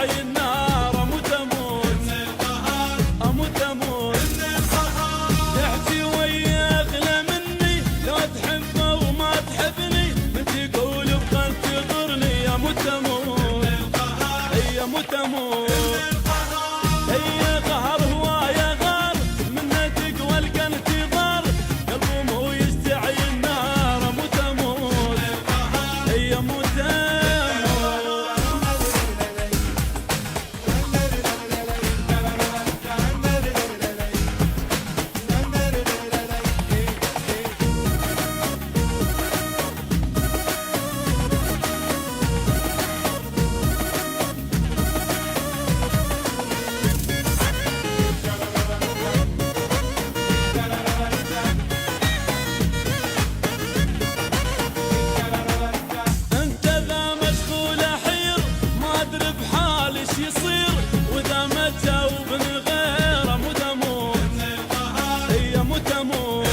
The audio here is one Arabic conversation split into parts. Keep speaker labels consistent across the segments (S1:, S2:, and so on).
S1: يستعي النار اموت اموت اموت اموت تحكي ويا اغلى مني لو تحبه وما تحبني من تقول بغى تضرني اموت اموت اي اموت اموت هي قهر هواية غار منه تقوى الانتظار قلبه مو يستعي النار اموت اموت اي اموت يصير واذا ما تجاوبني غير اموت اموت هي اموت اموت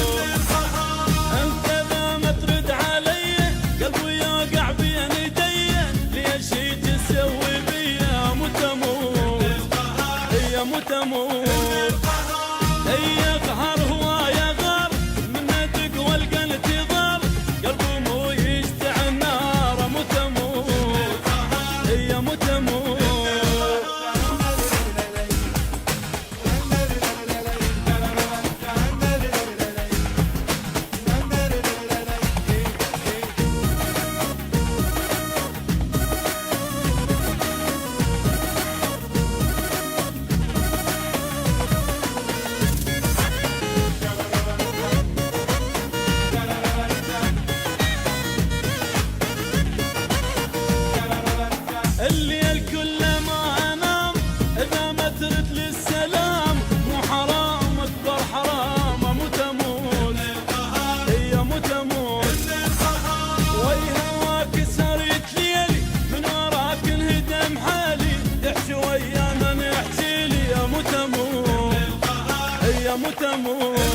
S1: انت اذا ما ترد علي قلبي يوقع بين يدي ليش تسوي بيا اموت اموت هي اموت اموت هي قهر هواية غار منه تقوى الانتظار قلبي مو يشتعل النار اموت اموت هي اموت اموت الليل كله ما انام اذا ما ترد للسلام مو حرام اكبر حرام اموت اموت هي اموت اموت وي هواك سريت ليلي من وراك انهدم حالي تحكي ويا من يحكي لي اموت اموت هي اموت اموت